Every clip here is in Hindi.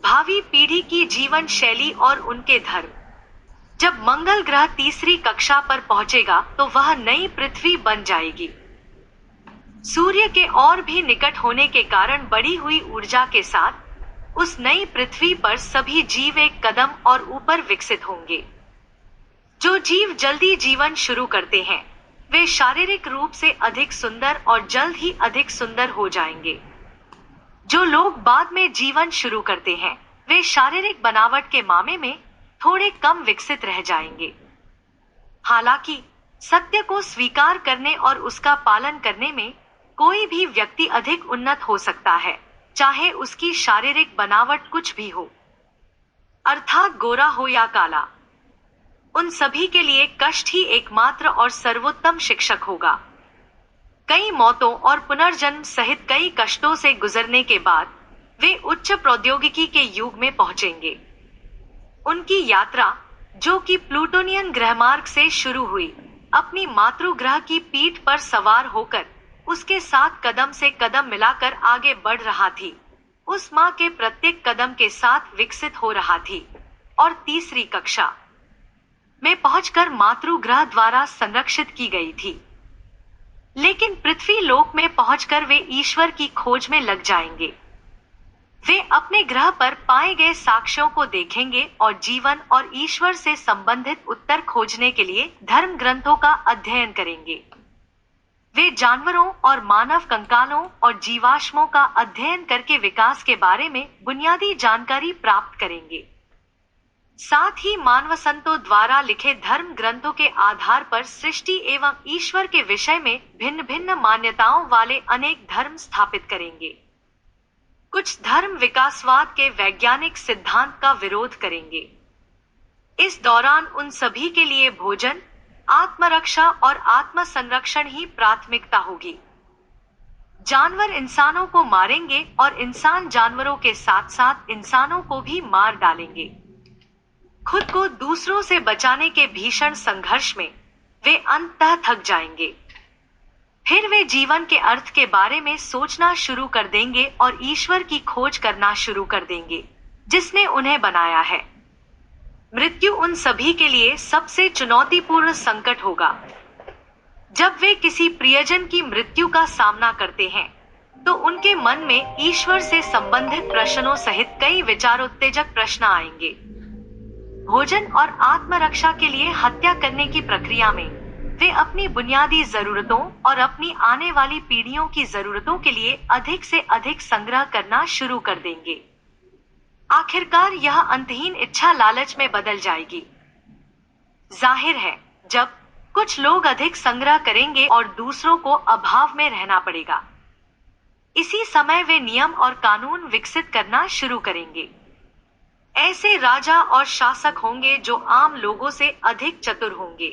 भावी पीढ़ी की जीवन शैली और उनके धर्म। जब मंगल ग्रह तीसरी कक्षा पर पहुंचेगा तो वह नई पृथ्वी बन जाएगी। सूर्य के और भी निकट होने के कारण बढ़ी हुई ऊर्जा के साथ उस नई पृथ्वी पर सभी जीव एक कदम और ऊपर विकसित होंगे। जो जीव जल्दी जीवन शुरू करते हैं वे शारीरिक रूप से अधिक सुंदर और जल्द ही अधिक सुंदर हो जाएंगे। जो लोग बाद में जीवन शुरू करते हैं वे शारीरिक बनावट के मामले में थोड़े कम विकसित रह जाएंगे। हालांकि सत्य को स्वीकार करने और उसका पालन करने में कोई भी व्यक्ति अधिक उन्नत हो सकता है, चाहे उसकी शारीरिक बनावट कुछ भी हो, अर्थात गोरा हो या काला। उन सभी के लिए कष्ट ही एकमात्र और सर्वोत्तम शिक्षक होगा। कई मौतों और पुनर्जन्म सहित कई कष्टों से गुजरने के बाद वे उच्च प्रौद्योगिकी के युग में पहुंचेंगे। उनकी यात्रा, जो कि प्लूटोनियन ग्रहमार्ग से शुरू हुई, अपनी मातृग्रह की पीठ पर सवार होकर उसके साथ कदम से कदम मिलाकर आगे बढ़ रहा थी। उस माँ के प्रत्येक कदम के साथ विकसित हो रहा थी और तीसरी कक्षा में पहुंचकर मातृग्रह द्वारा संरक्षित की गई थी। लेकिन पृथ्वी लोक में पहुंचकर वे ईश्वर की खोज में लग जाएंगे। वे अपने ग्रह पर पाए गए साक्ष्यों को देखेंगे और जीवन और ईश्वर से संबंधित उत्तर खोजने के लिए धर्म ग्रंथों का अध्ययन करेंगे। वे जानवरों और मानव कंकालों और जीवाश्मों का अध्ययन करके विकास के बारे में बुनियादी जानकारी प्राप्त करेंगे। साथ ही मानव संतों द्वारा लिखे धर्म ग्रंथों के आधार पर सृष्टि एवं ईश्वर के विषय में भिन्न भिन्न मान्यताओं वाले अनेक धर्म स्थापित करेंगे। कुछ धर्म विकासवाद के वैज्ञानिक सिद्धांत का विरोध करेंगे। इस दौरान उन सभी के लिए भोजन, आत्मरक्षा और आत्म संरक्षण ही प्राथमिकता होगी। जानवर इंसानों को मारेंगे और इंसान जानवरों के साथ साथ इंसानों को भी मार डालेंगे। खुद को दूसरों से बचाने के भीषण संघर्ष में वे अंततः थक जाएंगे। फिर वे जीवन के अर्थ के बारे में सोचना शुरू कर देंगे और ईश्वर की खोज करना शुरू कर देंगे, जिसने उन्हें बनाया है। मृत्यु उन सभी के लिए सबसे चुनौतीपूर्ण संकट होगा। जब वे किसी प्रियजन की मृत्यु का सामना करते हैं, तो उनके मन में ईश्वर से संबंधित प्रश्नों सहित कई विचारोत्तेजक प्रश्न आएंगे। भोजन और आत्मरक्षा के लिए हत्या करने की प्रक्रिया में वे अपनी बुनियादी जरूरतों और अपनी आने वाली पीढ़ियों की जरूरतों के लिए अधिक से अधिक संग्रह करना शुरू कर देंगे। आखिरकार यह अंतहीन इच्छा लालच में बदल जाएगी। जाहिर है, जब कुछ लोग अधिक संग्रह करेंगे और दूसरों को अभाव में रहना पड़ेगा, इसी समय वे नियम और कानून विकसित करना शुरू करेंगे। ऐसे राजा और शासक होंगे जो आम लोगों से अधिक चतुर होंगे।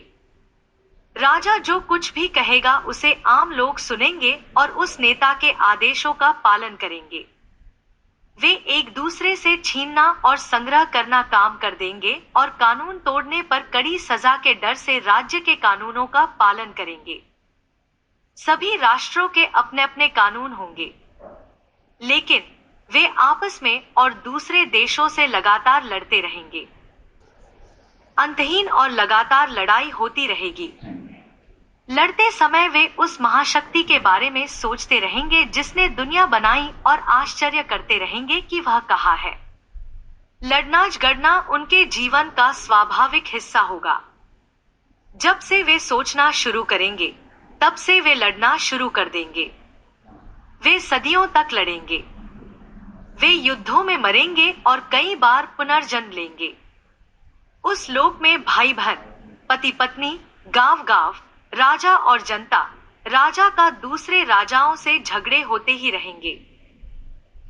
राजा जो कुछ भी कहेगा उसे आम लोग सुनेंगे और उस नेता के आदेशों का पालन करेंगे। वे एक दूसरे से छीनना और संग्रह करना काम कर देंगे और कानून तोड़ने पर कड़ी सजा के डर से राज्य के कानूनों का पालन करेंगे। सभी राष्ट्रों के अपने अपने कानून होंगे, लेकिन वे आपस में और दूसरे देशों से लगातार लड़ते रहेंगे। अंतहीन और लगातार लड़ाई होती रहेगी। लड़ते समय वे उस महाशक्ति के बारे में सोचते रहेंगे जिसने दुनिया बनाई और आश्चर्य करते रहेंगे कि वह कहाँ है। लड़ना झगड़ना उनके जीवन का स्वाभाविक हिस्सा होगा। जब से वे सोचना शुरू करेंगे, तब से वे लड़ना शुरू कर देंगे। वे सदियों तक लड़ेंगे। वे युद्धों में मरेंगे और कई बार पुनर्जन्म लेंगे। उस लोक में भाई बहन, पति पत्नी, गांव गांव, राजा और जनता, राजा का दूसरे राजाओं से झगड़े होते ही रहेंगे।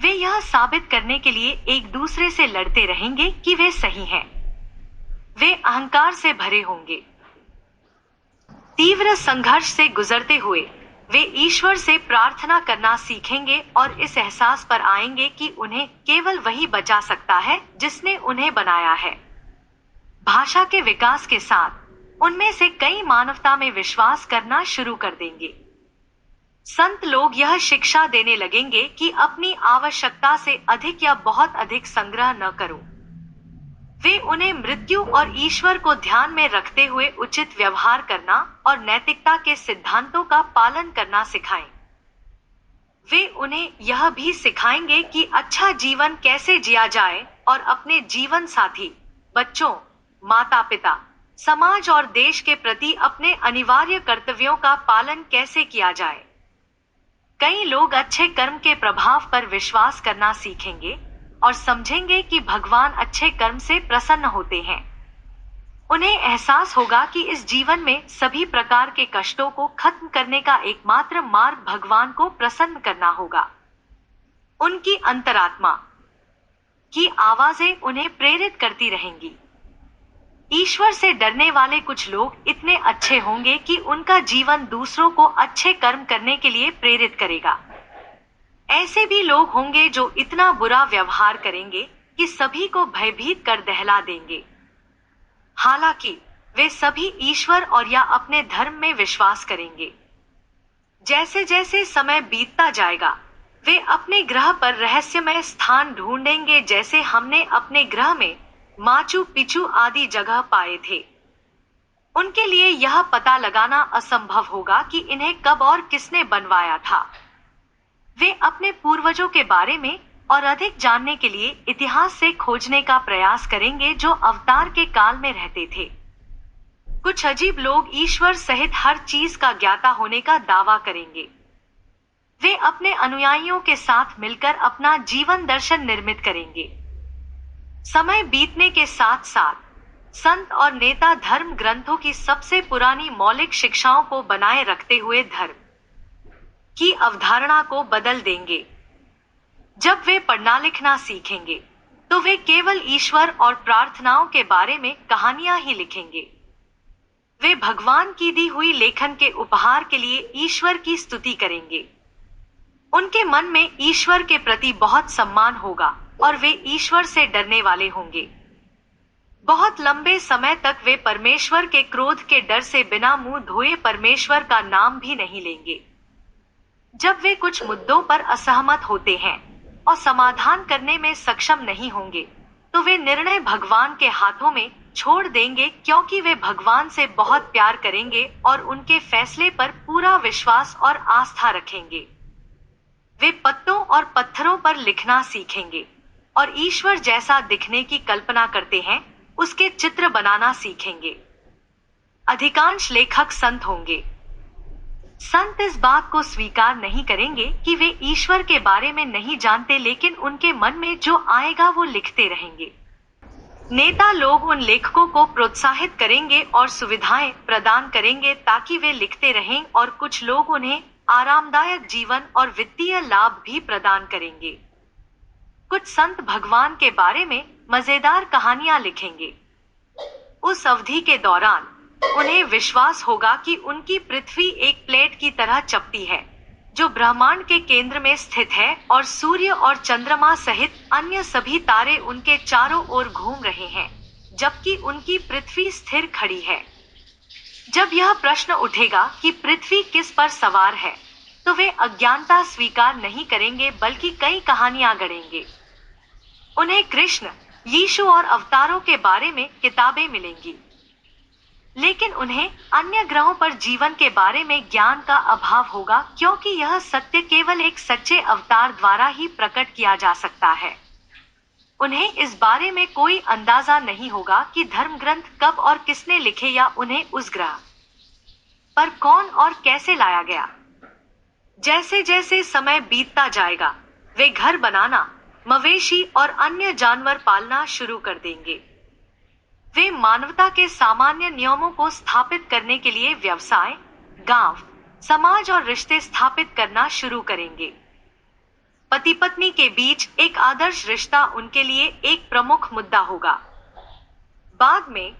वे यह साबित करने के लिए एक दूसरे से लड़ते रहेंगे कि वे सही हैं। वे अहंकार से भरे होंगे। तीव्र संघर्ष से गुजरते हुए वे ईश्वर से प्रार्थना करना सीखेंगे और इस एहसास पर आएंगे कि उन्हें केवल वही बचा सकता है जिसने उन्हें बनाया है। भाषा के विकास के साथ उनमें से कई मानवता में विश्वास करना शुरू कर देंगे। संत लोग यह शिक्षा देने लगेंगे कि अपनी आवश्यकता से अधिक या बहुत अधिक संग्रह न करो। वे उन्हें मृत्यु और ईश्वर को ध्यान में रखते हुए उचित व्यवहार करना और नैतिकता के सिद्धांतों का पालन करना सिखाएं। वे उन्हें यह भी सिखाएंगे कि अच्छा जीवन कैसे जिया जाए और अपने जीवन साथी, बच्चों, माता-पिता, समाज और देश के प्रति अपने अनिवार्य कर्तव्यों का पालन कैसे किया जाए। कई लोग अच्छे कर्म के प्रभाव पर विश्वास करना सीखेंगे और समझेंगे कि भगवान अच्छे कर्म से प्रसन्न होते हैं। उन्हें एहसास होगा कि इस जीवन में सभी प्रकार के कष्टों को खत्म करने का एकमात्र मार्ग भगवान को प्रसन्न करना होगा। उनकी अंतरात्मा की आवाजें उन्हें प्रेरित करती रहेंगी। ईश्वर से डरने वाले कुछ लोग इतने अच्छे होंगे कि उनका जीवन दूसरों को अच्छे कर्म करने के लिए प्रेरित करेगा। ऐसे भी लोग होंगे जो इतना बुरा व्यवहार करेंगे कि सभी को भयभीत कर दहला देंगे। हालांकि वे सभी ईश्वर और या अपने धर्म में विश्वास करेंगे। जैसे जैसे समय बीतता जाएगा, वे अपने ग्रह पर रहस्यमय स्थान ढूंढेंगे, जैसे हमने अपने ग्रह में माचू पिचू आदि जगह पाए थे। उनके लिए यह पता लगाना असंभव होगा कि इन्हें कब और किसने बनवाया था। वे अपने पूर्वजों के बारे में और अधिक जानने के लिए इतिहास से खोजने का प्रयास करेंगे जो अवतार के काल में रहते थे। कुछ अजीब लोग ईश्वर सहित हर चीज का ज्ञाता होने का दावा करेंगे। वे अपने अनुयायियों के साथ मिलकर अपना जीवन दर्शन निर्मित करेंगे। समय बीतने के साथ साथ संत और नेता धर्म ग्रंथों की सबसे पुरानी मौलिक शिक्षाओं को बनाए रखते हुए धर्म की अवधारणा को बदल देंगे। जब वे पढ़ना लिखना सीखेंगे, तो वे केवल ईश्वर और प्रार्थनाओं के बारे में कहानियां ही लिखेंगे। वे भगवान की दी हुई लेखन के उपहार के लिए ईश्वर की स्तुति करेंगे। उनके मन में ईश्वर के प्रति बहुत सम्मान होगा और वे ईश्वर से डरने वाले होंगे। बहुत लंबे समय तक वे परमेश्वर के क्रोध के डर से बिना मुंह धोए परमेश्वर का नाम भी नहीं लेंगे। जब वे कुछ मुद्दों पर असहमत होते हैं और समाधान करने में सक्षम नहीं होंगे, तो वे निर्णय भगवान के हाथों में छोड़ देंगे, क्योंकि वे भगवान से बहुत प्यार करेंगे और उनके फैसले पर पूरा विश्वास और आस्था रखेंगे। वे पत्तों और पत्थरों पर लिखना सीखेंगे और ईश्वर जैसा दिखने की कल्पना करते हैं उसके चित्र बनाना सीखेंगे। अधिकांश लेखक संत होंगे। संत इस बात को स्वीकार नहीं करेंगे कि वे ईश्वर के बारे में नहीं जानते, लेकिन उनके मन में जो आएगा वो लिखते रहेंगे। नेता लोग उन लेखकों को प्रोत्साहित करेंगे और सुविधाएं प्रदान करेंगे ताकि वे लिखते रहें, और कुछ लोग उन्हें आरामदायक जीवन और वित्तीय लाभ भी प्रदान करेंगे। कुछ संत भगवान के बारे में मजेदार कहानियां लिखेंगे। उस अवधि के दौरान उन्हें विश्वास होगा कि उनकी पृथ्वी एक प्लेट की तरह चपटी है जो ब्रह्मांड के केंद्र में स्थित है, और सूर्य और चंद्रमा सहित अन्य सभी तारे उनके चारों ओर घूम रहे हैं, जबकि उनकी पृथ्वी स्थिर खड़ी है। जब यह प्रश्न उठेगा कि पृथ्वी किस पर सवार है, तो वे अज्ञानता स्वीकार नहीं करेंगे बल्कि कई कहानियां गढ़ेंगे। उन्हें कृष्ण, यीशु और अवतारों के बारे में किताबें मिलेंगी, लेकिन उन्हें अन्य ग्रहों पर जीवन के बारे में ज्ञान का अभाव होगा, क्योंकि यह सत्य केवल एक सच्चे अवतार द्वारा ही प्रकट किया जा सकता है। उन्हें इस बारे में कोई अंदाजा नहीं होगा कि धर्म ग्रंथ कब और किसने लिखे या उन्हें उस ग्रह पर कौन और कैसे लाया गया। जैसे जैसे समय बीतता जाएगा, वे घर बनाना, मवेशी और अन्य जानवर पालना शुरू कर देंगे। वे मानवता के सामान्य नियमों को स्थापित करने के लिए व्यवसाय, गांव, समाज और रिश्ते स्थापित करना शुरू करेंगे। पति पत्नी के बीच एक आदर्श रिश्ता उनके लिए एक प्रमुख मुद्दा होगा। बाद में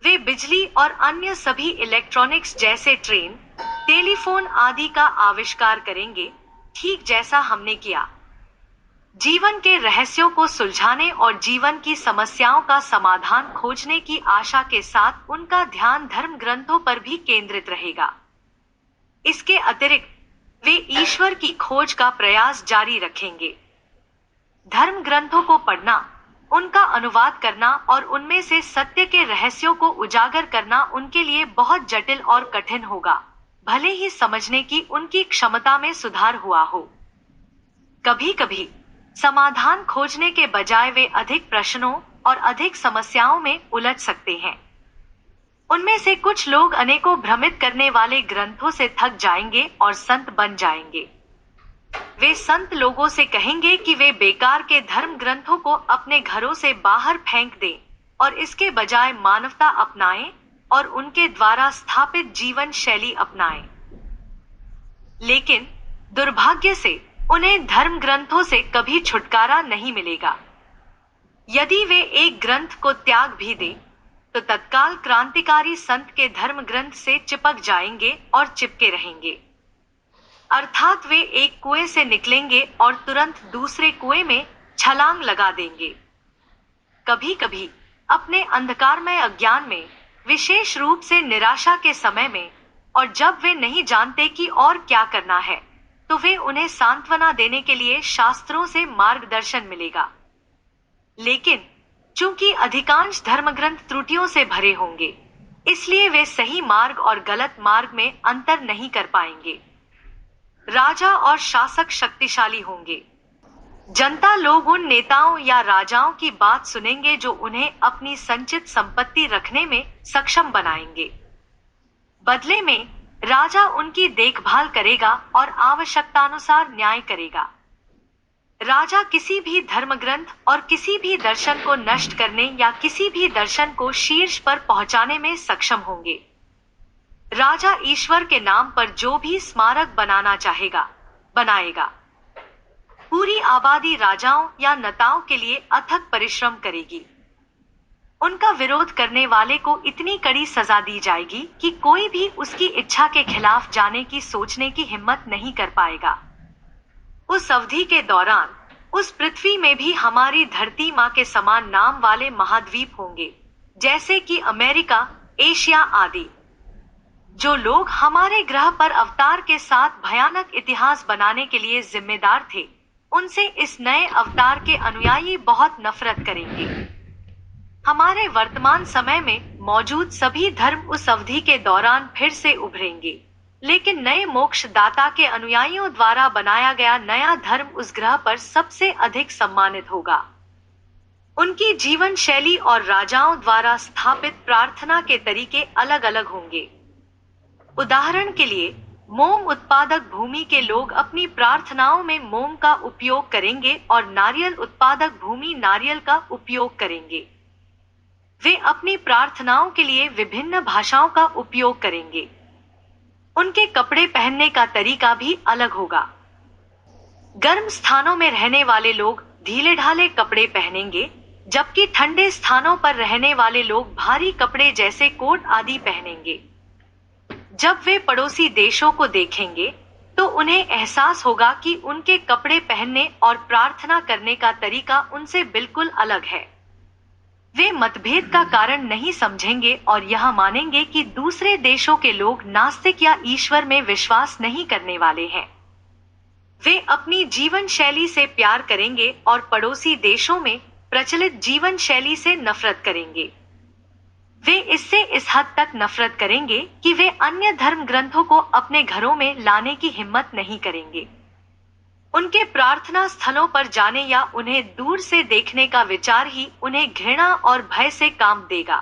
वे बिजली और अन्य सभी इलेक्ट्रॉनिक्स जैसे ट्रेन, टेलीफोन आदि का आविष्कार करेंगे, ठीक जैसा हमने किया। जीवन के रहस्यों को सुलझाने और जीवन की समस्याओं का समाधान खोजने की आशा के साथ उनका ध्यान धर्म ग्रंथों पर भी केंद्रित रहेगा। इसके अतिरिक्त वे ईश्वर की खोज का प्रयास जारी रखेंगे। धर्म ग्रंथों को पढ़ना, उनका अनुवाद करना और उनमें से सत्य के रहस्यों को उजागर करना उनके लिए बहुत जटिल और कठिन होगा, भले ही समझने की उनकी क्षमता में सुधार हुआ हो। कभी कभी समाधान खोजने के बजाय वे अधिक प्रश्नों और अधिक समस्याओं में उलझ सकते हैं। उनमें से कुछ लोग अनेकों भ्रमित करने वाले ग्रंथों से थक जाएंगे और संत बन जाएंगे। वे संत लोगों से कहेंगे कि वे बेकार के धर्म ग्रंथों को अपने घरों से बाहर फेंक दें और इसके बजाय मानवता अपनाएं और उनके द्वारा स्थापित जीवन शैली अपनाएं। लेकिन दुर्भाग्य से उन्हें धर्म ग्रंथों से कभी छुटकारा नहीं मिलेगा। यदि वे एक ग्रंथ को त्याग भी दें, तो तत्काल क्रांतिकारी संत के धर्म ग्रंथ से चिपक जाएंगे और चिपके रहेंगे। अर्थात वे एक कुएं से निकलेंगे और तुरंत दूसरे कुएं में छलांग लगा देंगे। कभी कभी अपने अंधकारमय अज्ञान में, विशेष रूप से निराशा के समय में, और जब वे नहीं जानते कि और क्या करना है, तो वे उन्हें सांत्वना देने के लिए शास्त्रों से मार्गदर्शन मिलेगा। लेकिन चूंकि अधिकांश धर्मग्रंथ त्रुटियों से भरे होंगे, इसलिए वे सही मार्ग और गलत मार्ग में अंतर नहीं कर पाएंगे। राजा और शासक शक्तिशाली होंगे। जनता लोग उन नेताओं या राजाओं की बात सुनेंगे जो उन्हें अपनी संचित संपत्ति रखने में सक्षम बनाएंगे। बदले में राजा उनकी देखभाल करेगा और आवश्यकतानुसार न्याय करेगा। राजा किसी भी धर्मग्रंथ और किसी भी दर्शन को नष्ट करने या किसी भी दर्शन को शीर्ष पर पहुंचाने में सक्षम होंगे। राजा ईश्वर के नाम पर जो भी स्मारक बनाना चाहेगा, बनाएगा। पूरी आबादी राजाओं या नेताओं के लिए अथक परिश्रम करेगी। उनका विरोध करने वाले को इतनी कड़ी सजा दी जाएगी कि कोई भी उसकी इच्छा के खिलाफ जाने की सोचने की हिम्मत नहीं कर पाएगा। उस अवधि के दौरान उस पृथ्वी में भी हमारी धरती माँ के समान नाम वाले महाद्वीप होंगे, जैसे कि अमेरिका, एशिया आदि। जो लोग हमारे ग्रह पर अवतार के साथ भयानक इतिहास बनाने के लिए जिम्मेदार थे, उनसे इस नए अवतार के अनुयायी बहुत नफरत करेंगे। हमारे वर्तमान समय में मौजूद सभी धर्म उस अवधि के दौरान फिर से उभरेंगे, लेकिन नए मोक्ष दाता के अनुयायियों द्वारा बनाया गया नया धर्म उस ग्रह पर सबसे अधिक सम्मानित होगा। उनकी जीवन शैली और राजाओं द्वारा स्थापित प्रार्थना के तरीके अलग अलग होंगे। उदाहरण के लिए, मोम उत्पादक भूमि के लोग अपनी प्रार्थनाओं में मोम का उपयोग करेंगे और नारियल उत्पादक भूमि नारियल का उपयोग करेंगे। वे अपनी प्रार्थनाओं के लिए विभिन्न भाषाओं का उपयोग करेंगे। उनके कपड़े पहनने का तरीका भी अलग होगा। गर्म स्थानों में रहने वाले लोग ढीले ढाले कपड़े पहनेंगे, जबकि ठंडे स्थानों पर रहने वाले लोग भारी कपड़े जैसे कोट आदि पहनेंगे। जब वे पड़ोसी देशों को देखेंगे, तो उन्हें एहसास होगा कि उनके कपड़े पहनने और प्रार्थना करने का तरीका उनसे बिल्कुल अलग है। वे मतभेद का कारण नहीं समझेंगे और यह मानेंगे कि दूसरे देशों के लोग नास्तिक या ईश्वर में विश्वास नहीं करने वाले हैं। वे अपनी जीवन शैली से प्यार करेंगे और पड़ोसी देशों में प्रचलित जीवन शैली से नफरत करेंगे। वे इससे इस हद तक नफरत करेंगे कि वे अन्य धर्म ग्रंथों को अपने घरों में लाने की हिम्मत नहीं करेंगे। उनके प्रार्थना स्थलों पर जाने या उन्हें दूर से देखने का विचार ही उन्हें घृणा और भय से काम देगा।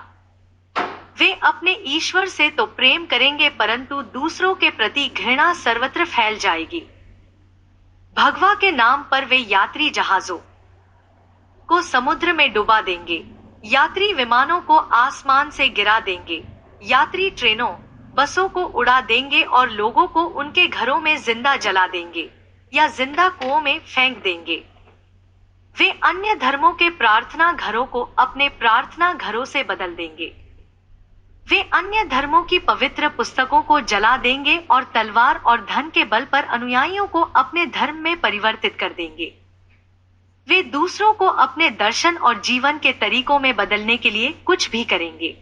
वे अपने ईश्वर से तो प्रेम करेंगे, परंतु दूसरों के प्रति घृणा सर्वत्र फैल जाएगी। भगवा के नाम पर वे यात्री जहाजों को समुद्र में डुबा देंगे, यात्री विमानों को आसमान से गिरा देंगे, यात्री ट्रेनों, बसों को उड़ा देंगे और लोगों को उनके घरों में जिंदा जला देंगे या जिंदा कुओं में फेंक देंगे। वे अन्य धर्मों के प्रार्थना घरों को अपने प्रार्थना घरों से बदल देंगे। वे अन्य धर्मों की पवित्र पुस्तकों को जला देंगे और तलवार और धन के बल पर अनुयायियों को अपने धर्म में परिवर्तित कर देंगे। वे दूसरों को अपने दर्शन और जीवन के तरीकों में बदलने के लिए कुछ भी करेंगे।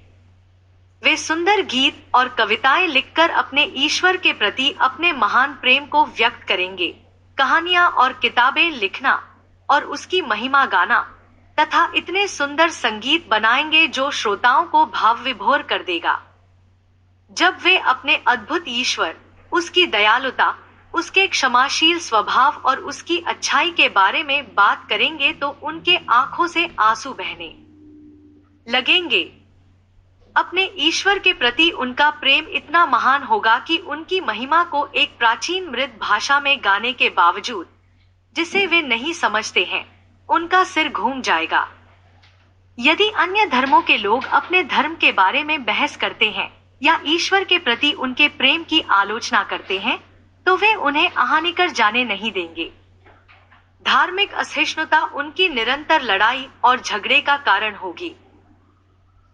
वे सुंदर गीत और कविताएं लिखकर अपने ईश्वर के प्रति अपने महान प्रेम को व्यक्त करेंगे। कहानियां और किताबें लिखना और उसकी महिमा गाना तथा इतने सुंदर संगीत बनाएंगे जो श्रोताओं को भाव विभोर कर देगा। जब वे अपने अद्भुत ईश्वर, उसकी दयालुता, उसके क्षमाशील स्वभाव और उसकी अच्छाई के बारे में बात करेंगे तो उनके आंखों से आंसू बहने लगेंगे। अपने ईश्वर के प्रति उनका प्रेम इतना महान होगा कि उनकी महिमा को एक प्राचीन मृत भाषा में गाने के बावजूद, जिसे वे नहीं समझते हैं, उनका सिर घूम जाएगा। यदि अन्य धर्मों के लोग अपने धर्म के बारे में बहस करते हैं या ईश्वर के प्रति उनके प्रेम की आलोचना करते हैं, तो वे उन्हें हानिकर जाने नहीं देंगे। धार्मिक असहिष्णुता उनकी निरंतर लड़ाई और झगड़े का कारण होगी।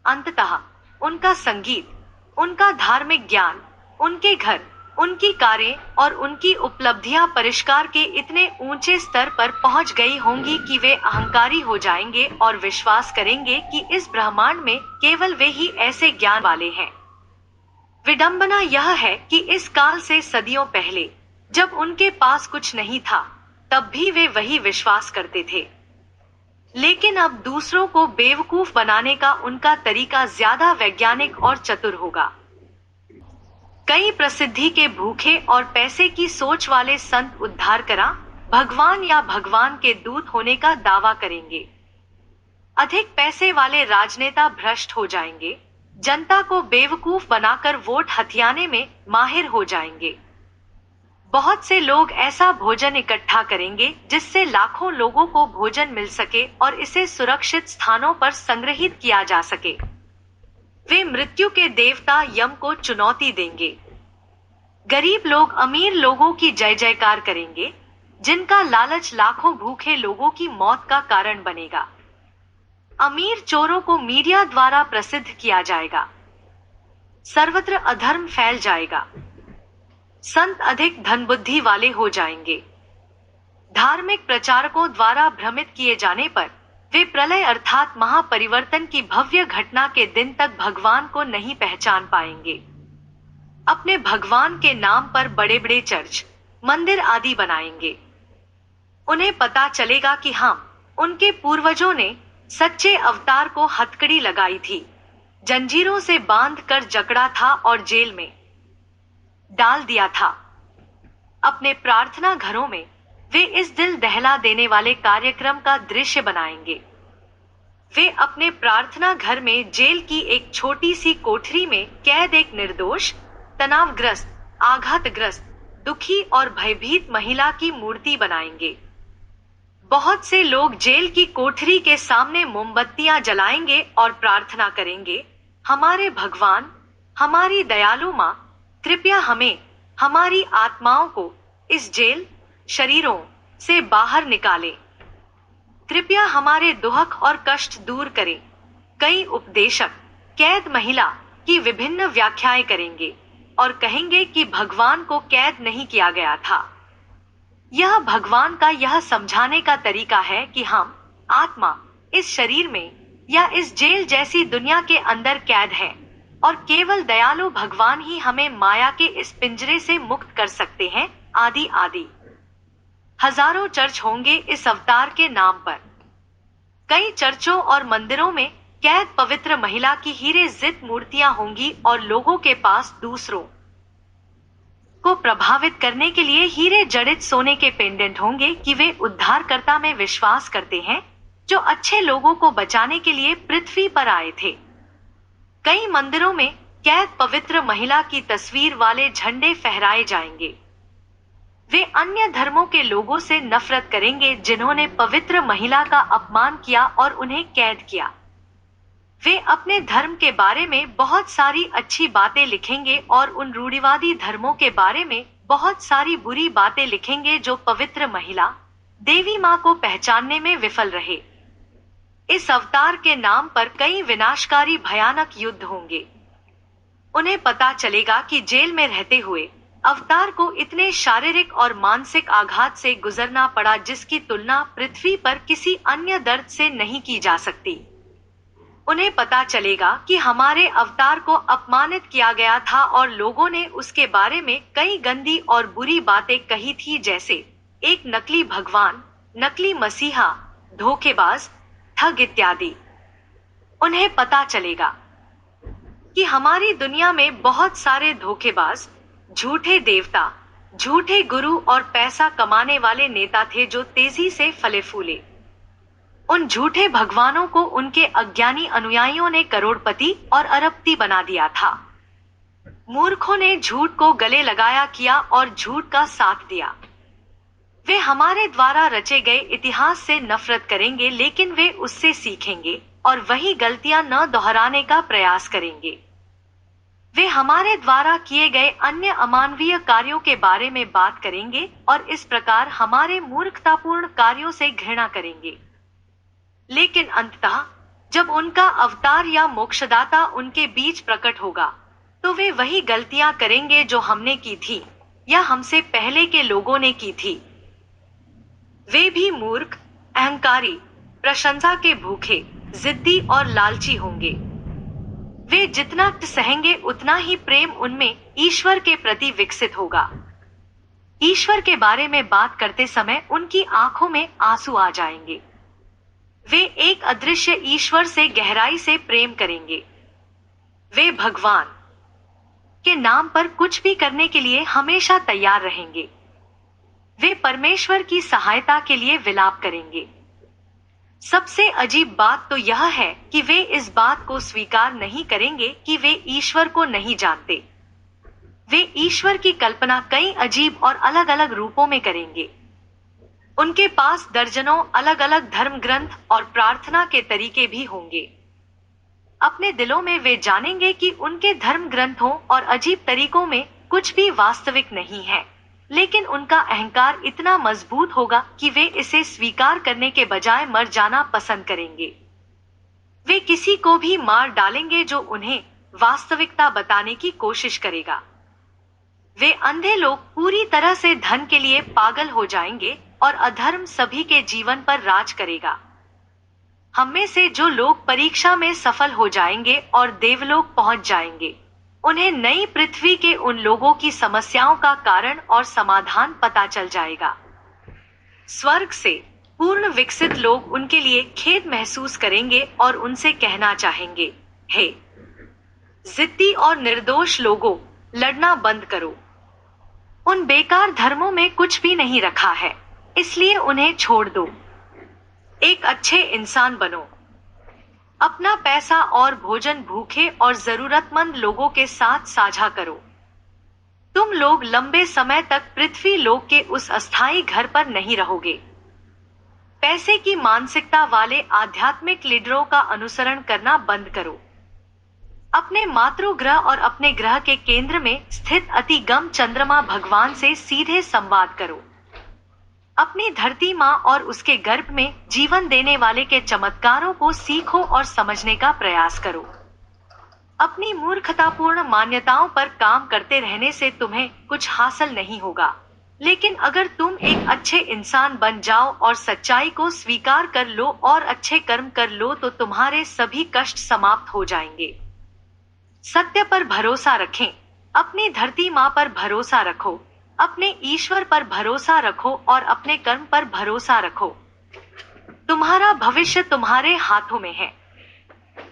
अंततः उनका संगीत, उनका धार्मिक ज्ञान, उनके घर, उनकी कारें और उनकी उपलब्धियां परिष्कार के इतने ऊंचे स्तर पर पहुंच गई होंगी कि वे अहंकारी हो जाएंगे और विश्वास करेंगे कि इस ब्रह्मांड में केवल वे ही ऐसे ज्ञान वाले हैं। विडंबना यह है कि इस काल से सदियों पहले, जब उनके पास कुछ नहीं था, तब भी वे वही विश्वास करते थे। लेकिन अब दूसरों को बेवकूफ बनाने का उनका तरीका ज्यादा वैज्ञानिक और चतुर होगा। कई प्रसिद्धि के भूखे और पैसे की सोच वाले संत उद्धारकर्ता, भगवान या भगवान के दूत होने का दावा करेंगे। अधिक पैसे वाले राजनेता भ्रष्ट हो जाएंगे, जनता को बेवकूफ बनाकर वोट हथियाने में माहिर हो जाएंगे। बहुत से लोग ऐसा भोजन इकट्ठा करेंगे जिससे लाखों लोगों को भोजन मिल सके और इसे सुरक्षित स्थानों पर संग्रहित किया जा सके। वे मृत्यु के देवता यम को चुनौती देंगे। गरीब लोग अमीर लोगों की जय जयकार करेंगे, जिनका लालच लाखों भूखे लोगों की मौत का कारण बनेगा। अमीर चोरों को मीडिया द्वारा प्रसिद्ध किया जाएगा। सर्वत्र अधर्म फैल जाएगा। संत अधिक धन बुद्धि वाले हो जाएंगे। धार्मिक प्रचारकों द्वारा भ्रमित किए जाने पर वे प्रलय अर्थात महापरिवर्तन की भव्य घटना के दिन तक भगवान को नहीं पहचान पाएंगे। अपने भगवान के नाम पर बड़े बड़े चर्च, मंदिर आदि बनाएंगे। उन्हें पता चलेगा कि हम, उनके पूर्वजों ने सच्चे अवतार को हथकड़ी लगाई थी, जंजीरों से बांध कर जकड़ा था और जेल में डाल दिया था। अपने प्रार्थना घरों में वे इस दिल दहला देने वाले कार्यक्रम का दृश्य बनाएंगे। वे अपने प्रार्थना घर में जेल की एक छोटी सी कोठरी में कैद एक निर्दोष, तनावग्रस्त, आघातग्रस्त, दुखी और भयभीत महिला की मूर्ति बनाएंगे। बहुत से लोग जेल की कोठरी के सामने मोमबत्तियां जलाएंगे और प्रार्थना करेंगे, हमारे भगवान, हमारी दयालु मां, कृपया हमें, हमारी आत्माओं को इस जेल शरीरों से बाहर निकाले। कृपया हमारे दुख और कष्ट दूर करें। कई उपदेशक कैद महिला की विभिन्न व्याख्याएं करेंगे और कहेंगे कि भगवान को कैद नहीं किया गया था। यह भगवान का यह समझाने का तरीका है कि हम, आत्मा, इस शरीर में या इस जेल जैसी दुनिया के अंदर कैद है और केवल दयालु भगवान ही हमें माया के इस पिंजरे से मुक्त कर सकते हैं, आदि आदि। हजारों चर्च होंगे इस अवतार के नाम पर। कई चर्चों और मंदिरों में कैद पवित्र महिला की हीरे जित मूर्तियां होंगी और लोगों के पास दूसरों को प्रभावित करने के लिए हीरे जड़ित सोने के पेंडेंट होंगे कि वे उद्धारकर्ता में विश्वास करते हैं, जो अच्छे लोगों को बचाने के लिए पृथ्वी पर आए थे। कई मंदिरों में कैद पवित्र महिला की तस्वीर वाले झंडे फहराए जाएंगे। वे अन्य धर्मों के लोगों से नफरत करेंगे जिन्होंने पवित्र महिला का अपमान किया और उन्हें कैद किया। वे अपने धर्म के बारे में बहुत सारी अच्छी बातें लिखेंगे और उन रूढ़िवादी धर्मों के बारे में बहुत सारी बुरी बातें लिखेंगे जो पवित्र महिला, देवी मां को पहचानने में विफल रहे। इस अवतार के नाम पर कई विनाशकारी भयानक युद्ध होंगे। उन्हें पता चलेगा कि जेल में रहते हुए अवतार को इतने शारीरिक और मानसिक आघात से गुजरना पड़ा जिसकी तुलना पृथ्वी पर किसी अन्य दर्द से नहीं की जा सकती। उन्हें पता चलेगा कि हमारे अवतार को अपमानित किया गया था और लोगों ने उसके बारे में कई गंदी और बुरी बातें कही थी, जैसे एक नकली भगवान, नकली मसीहा, धोखेबाज, ठग इत्यादि। उन्हें पता चलेगा कि हमारी दुनिया में बहुत सारे धोखेबाज, झूठे देवता, झूठे गुरु और पैसा कमाने वाले नेता थे जो तेजी से फले फूले। उन झूठे भगवानों को उनके अज्ञानी अनुयायियों ने करोड़पति और अरबपति बना दिया था। मूर्खों ने झूठ को गले लगाया किया और झूठ का साथ दिया। वे हमारे द्वारा रचे गए इतिहास से नफरत करेंगे, लेकिन वे उससे सीखेंगे और वही गलतियां न दोहराने का प्रयास करेंगे। वे हमारे द्वारा किए गए अन्य अमानवीय कार्यों के बारे में बात करेंगे और इस प्रकार हमारे मूर्खतापूर्ण कार्यों से घृणा करेंगे। लेकिन अंततः जब उनका अवतार या मोक्षदाता उनके बीच प्रकट होगा, तो वे वही गलतियां करेंगे जो हमने की थी या हमसे पहले के लोगों ने की थी। वे भी मूर्ख, अहंकारी, प्रशंसा के भूखे, जिद्दी और लालची होंगे। वे जितना सहेंगे उतना ही प्रेम उनमें ईश्वर के प्रति विकसित होगा। ईश्वर के बारे में बात करते समय उनकी आंखों में आंसू आ जाएंगे। वे एक अदृश्य ईश्वर से गहराई से प्रेम करेंगे। वे भगवान के नाम पर कुछ भी करने के लिए हमेशा तैयार रहेंगे। वे परमेश्वर की सहायता के लिए विलाप करेंगे। सबसे अजीब बात तो यह है कि वे इस बात को स्वीकार नहीं करेंगे कि वे ईश्वर को नहीं जानते। वे ईश्वर की कल्पना कई अजीब और अलग अलग रूपों में करेंगे। उनके पास दर्जनों अलग अलग धर्म ग्रंथ और प्रार्थना के तरीके भी होंगे। अपने दिलों में वे जानेंगे कि उनके धर्म ग्रंथों और अजीब तरीकों में कुछ भी वास्तविक नहीं है, लेकिन उनका अहंकार इतना मजबूत होगा कि वे इसे स्वीकार करने के बजाय मर जाना पसंद करेंगे। वे किसी को भी मार डालेंगे जो उन्हें वास्तविकता बताने की कोशिश करेगा। वे अंधे लोग पूरी तरह से धन के लिए पागल हो जाएंगे और अधर्म सभी के जीवन पर राज करेगा। हम में से जो लोग परीक्षा में सफल हो जाएंगे और देवलोक पहुंच जाएंगे, उन्हें नई पृथ्वी के उन लोगों की समस्याओं का कारण और समाधान पता चल जाएगा। स्वर्ग से पूर्ण विकसित लोग उनके लिए खेद महसूस करेंगे और उनसे कहना चाहेंगे, हे जिद्दी और निर्दोष लोगों, लड़ना बंद करो। उन बेकार धर्मों में कुछ भी नहीं रखा है, इसलिए उन्हें छोड़ दो। एक अच्छे इंसान बनो। अपना पैसा और भोजन भूखे और जरूरतमंद लोगों के साथ साझा करो। तुम लोग लंबे समय तक पृथ्वी लोक के उस अस्थायी घर पर नहीं रहोगे। पैसे की मानसिकता वाले आध्यात्मिक लीडरों का अनुसरण करना बंद करो। अपने मातृग्रह और अपने ग्रह के केंद्र में स्थित अतिगम चंद्रमा भगवान से सीधे संवाद करो। अपनी धरती माँ और उसके गर्भ में जीवन देने वाले के चमत्कारों को सीखो और समझने का प्रयास करो। अपनी मूर्खतापूर्ण मान्यताओं पर काम करते रहने से तुम्हें कुछ हासिल नहीं होगा, लेकिन अगर तुम एक अच्छे इंसान बन जाओ और सच्चाई को स्वीकार कर लो और अच्छे कर्म कर लो तो तुम्हारे सभी कष्ट समाप्त हो जाएंगे। सत्य पर भरोसा रखें। अपनी धरती माँ पर भरोसा रखो, अपने ईश्वर पर भरोसा रखो और अपने कर्म पर भरोसा रखो। तुम्हारा भविष्य तुम्हारे हाथों में है।